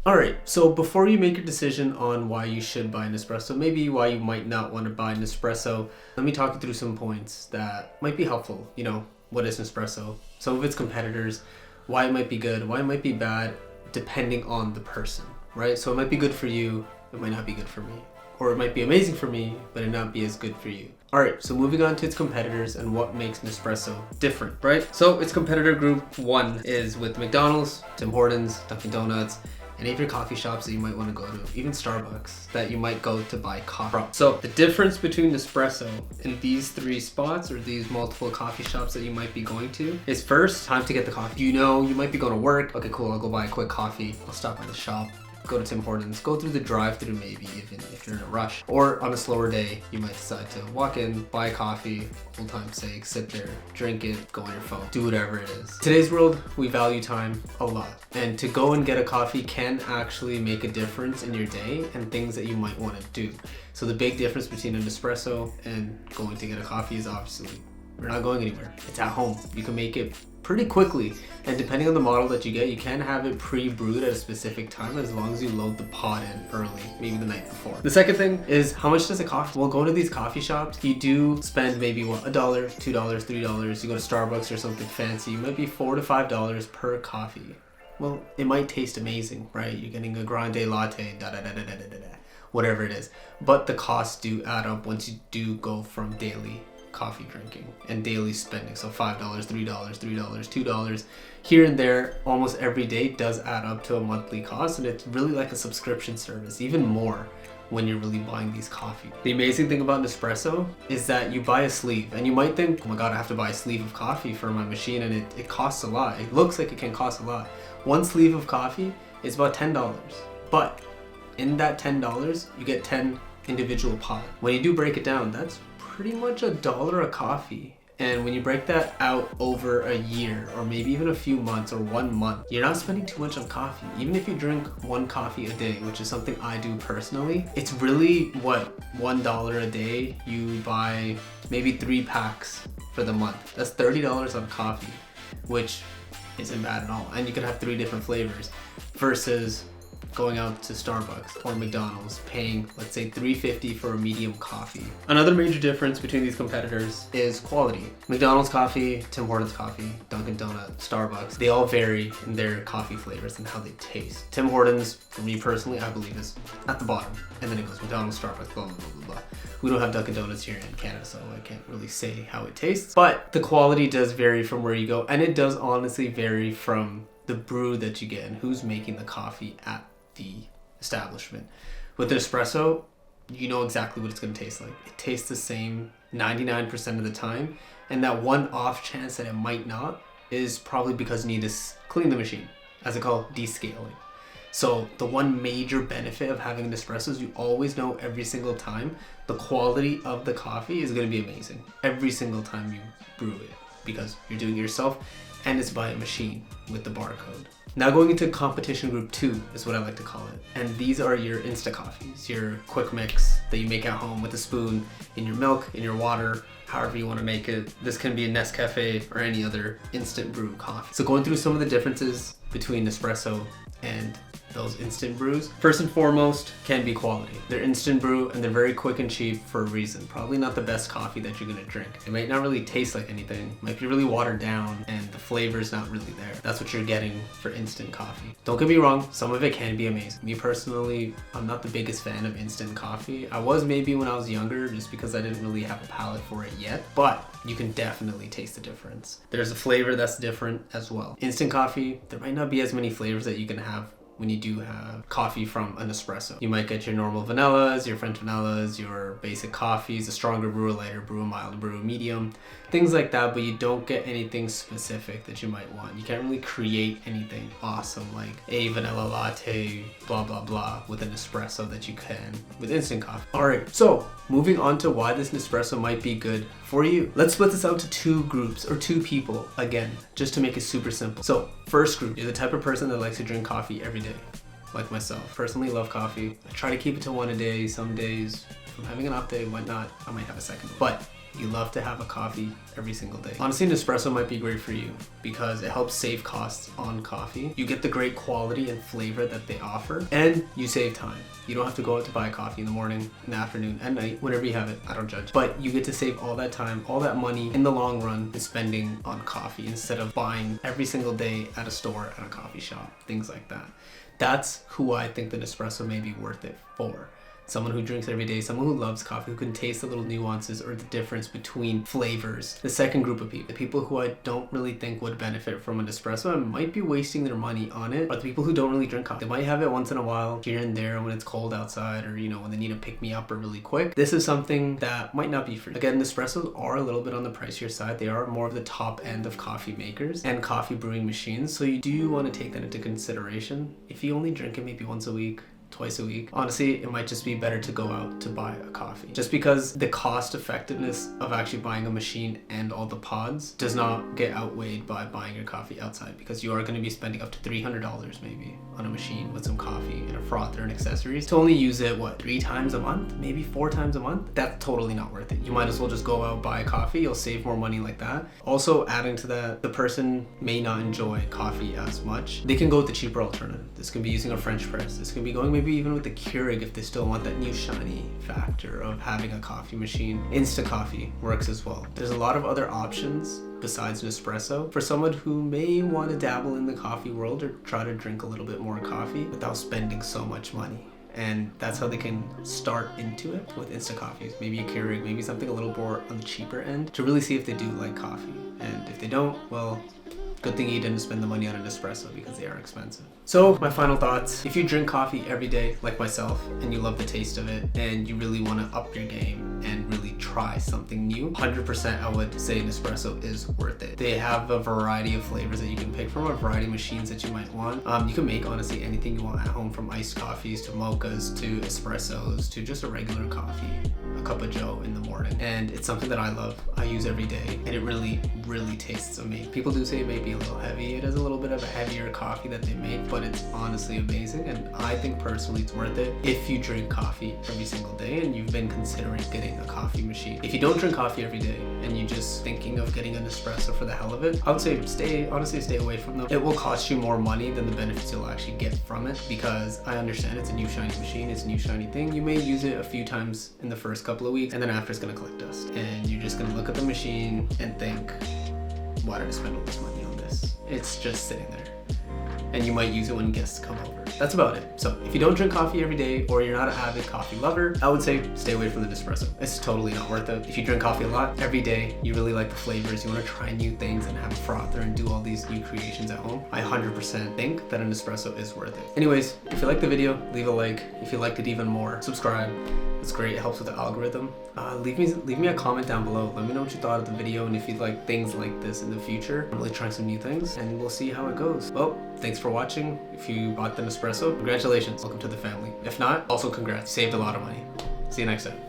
Alright, so before you make your decision on why you should buy Nespresso, maybe why you might not want to buy Nespresso, let me talk you through some points that might be helpful. What is Nespresso? Some of its competitors, why it might be good, why it might be bad, depending on the person, right? So it might be good for you, it might not be good for me. Or it might be amazing for me, but it not be as good for you. Alright, so moving on to its competitors and what makes Nespresso different, right? So its competitor group 1 is with McDonald's, Tim Hortons, Dunkin' Donuts, any of your coffee shops that you might want to go to, even Starbucks, that you might go to buy coffee from. So the difference between Nespresso and these 3 spots or these multiple coffee shops that you might be going to is first, time to get the coffee. You might be going to work. Okay, cool, I'll go buy a quick coffee. I'll stop by the shop, go to Tim Hortons, go through the drive-thru maybe even if you're in a rush. Or on a slower day, you might decide to walk in, buy a coffee, old time's sake, sit there, drink it, go on your phone, do whatever it is. Today's world, we value time a lot. And to go and get a coffee can actually make a difference in your day and things that you might want to do. So the big difference between an espresso and going to get a coffee is obviously we're not going anywhere. It's at home. You can make it pretty quickly, and depending on the model that you get, you can have it pre-brewed at a specific time as long as you load the pot in early, maybe the night before. The second thing is, how much does it cost? Well, going to these coffee shops, you do spend maybe $1, $2, $3. You go to Starbucks or something fancy, you might be $4 to $5 per coffee. Well, it might taste amazing, right? You're getting a grande latte, whatever it is. But the costs do add up once you do go from daily coffee drinking and daily spending. So $5, $3, $2 here and there almost every day does add up to a monthly cost, and it's really like a subscription service, even more when you're really buying these coffee. The amazing thing about Nespresso is that you buy a sleeve, and you might think, oh my god, I have to buy a sleeve of coffee for my machine, and it costs a lot. It looks like it can cost a lot. One sleeve of coffee is about $10, but in that $10 you get 10 individual pods. When you do break it down, that's pretty much $1 a coffee. And when you break that out over a year or maybe even a few months or 1 month, you're not spending too much on coffee. Even if you drink 1 coffee a day, which is something I do personally, it's really $1 a day. You buy maybe 3 packs for the month. That's $30 on coffee, which isn't bad at all. And you can have 3 different flavors versus going out to Starbucks or McDonald's paying, let's say, $3.50 for a medium coffee. Another major difference between these competitors is quality. McDonald's coffee, Tim Hortons coffee, Dunkin' Donuts, Starbucks, they all vary in their coffee flavors and how they taste. Tim Hortons, for me personally, I believe is at the bottom, and then it goes McDonald's, Starbucks, blah, blah, blah, blah, blah. We don't have Dunkin' Donuts here in Canada, so I can't really say how it tastes, but the quality does vary from where you go, and it does honestly vary from the brew that you get and who's making the coffee at the establishment. With an espresso, you know exactly what it's going to taste like. It tastes the same 99% of the time, and that one off chance that it might not is probably because you need to clean the machine, as I call descaling. So the one major benefit of having an espresso is you always know every single time the quality of the coffee is going to be amazing every single time you brew it, because you're doing it yourself and it's by a machine with the barcode. Now going into competition group 2 is what I like to call it. And these are your Insta coffees, your quick mix that you make at home with a spoon, in your milk, in your water, however you want to make it. This can be a Nescafe or any other instant brew coffee. So going through some of the differences between Nespresso and those instant brews. First and foremost can be quality. They're instant brew and they're very quick and cheap for a reason. Probably not the best coffee that you're gonna drink. It might not really taste like anything. It might be really watered down and the flavor's not really there. That's what you're getting for instant coffee. Don't get me wrong, some of it can be amazing. Me personally, I'm not the biggest fan of instant coffee. I was maybe when I was younger just because I didn't really have a palate for it yet, but you can definitely taste the difference. There's a flavor that's different as well. Instant coffee, there might not be as many flavors that you can have when you do have coffee from an espresso. You might get your normal vanillas, your French vanillas, your basic coffees, a stronger brew, a lighter brew, a milder brew, a medium, things like that, but you don't get anything specific that you might want. You can't really create anything awesome like a vanilla latte, blah, blah, blah, with an espresso that you can with instant coffee. All right, so moving on to why this Nespresso might be good for you. Let's split this out to 2 groups or 2 people again, just to make it super simple. So first group, you're the type of person that likes to drink coffee every day, like myself. Personally love coffee. I try to keep it to 1 a day. Some days, if I'm having an off day, whatnot, I might have a second. But You love to have a coffee every single day. Honestly, Nespresso might be great for you because it helps save costs on coffee. You get the great quality and flavor that they offer, and you save time. You don't have to go out to buy coffee in the morning, in the afternoon, at night, whenever you have it. I don't judge. But you get to save all that time, all that money in the long run and spending on coffee instead of buying every single day at a store, at a coffee shop, things like that. That's who I think the Nespresso may be worth it for. Someone who drinks every day, someone who loves coffee, who can taste the little nuances or the difference between flavors. The second group of people, the people who I don't really think would benefit from an espresso and might be wasting their money on it, are the people who don't really drink coffee. They might have it once in a while, here and there when it's cold outside, or when they need to pick me up or really quick. This is something that might not be for you. Again, Nespressos are a little bit on the pricier side. They are more of the top end of coffee makers and coffee brewing machines, so you do want to take that into consideration. If you only drink it maybe once a week, twice a week, honestly, it might just be better to go out to buy a coffee, just because the cost effectiveness of actually buying a machine and all the pods does not get outweighed by buying your coffee outside, because you are going to be spending up to $300 maybe on a machine with some coffee and a frother and accessories to only use it 3 times a month, maybe 4 times a month. That's totally not worth it. You might as well just go out, buy a coffee. You'll save more money like that. Also, adding to that, the person may not enjoy coffee as much. They can go with the cheaper alternative. This can be using a French press. This can be going maybe even with the Keurig if they still want that new shiny factor of having a coffee machine. Instant coffee works as well. There's a lot of other options besides Nespresso for someone who may want to dabble in the coffee world or try to drink a little bit more coffee without spending so much money. And that's how they can start into it, with instant coffees. Maybe a Keurig, maybe something a little more on the cheaper end, to really see if they do like coffee. And if they don't, well, good thing you didn't spend the money on an espresso, because they are expensive. So my final thoughts: if you drink coffee every day like myself and you love the taste of it and you really want to up your game and really try something new, 100% I would say Nespresso is worth it. They have a variety of flavors that you can pick from, a variety of machines that you might want. You can make honestly anything you want at home, from iced coffees to mochas to espressos to just a regular coffee, a cup of joe in the morning. And it's something that I love. I use every day, and it really tastes amazing. People do say it may be a little heavy. It is a little bit of a heavier coffee that they make, but it's honestly amazing, and I think personally it's worth it if you drink coffee every single day and you've been considering getting a coffee machine. If you don't drink coffee every day and you're just thinking of getting an espresso for the hell of it, I would say stay away from them. It will cost you more money than the benefits you'll actually get from it, because I understand it's a new shiny machine, it's a new shiny thing. You may use it a few times in the first couple of weeks, and then after it's gonna collect dust, and you're just gonna look at the machine and think, why did I spend all this money on this? It's just sitting there. And you might use it when guests come over. That's about it. So if you don't drink coffee every day, or you're not an avid coffee lover, I would say stay away from the Nespresso. It's totally not worth it. If you drink coffee a lot every day, you really like the flavors, you want to try new things and have a frother and do all these new creations at home, I 100% think that an Nespresso is worth it. Anyways, if you liked the video, leave a like. If you liked it even more, subscribe. It's great. It helps with the algorithm. Leave me a comment down below. Let me know what you thought of the video, and if you'd like things like this in the future. I'm really trying some new things, and we'll see how it goes. Well, thanks for watching. If you bought the Nespresso, congratulations. Welcome to the family. If not, also congrats. You saved a lot of money. See you next time.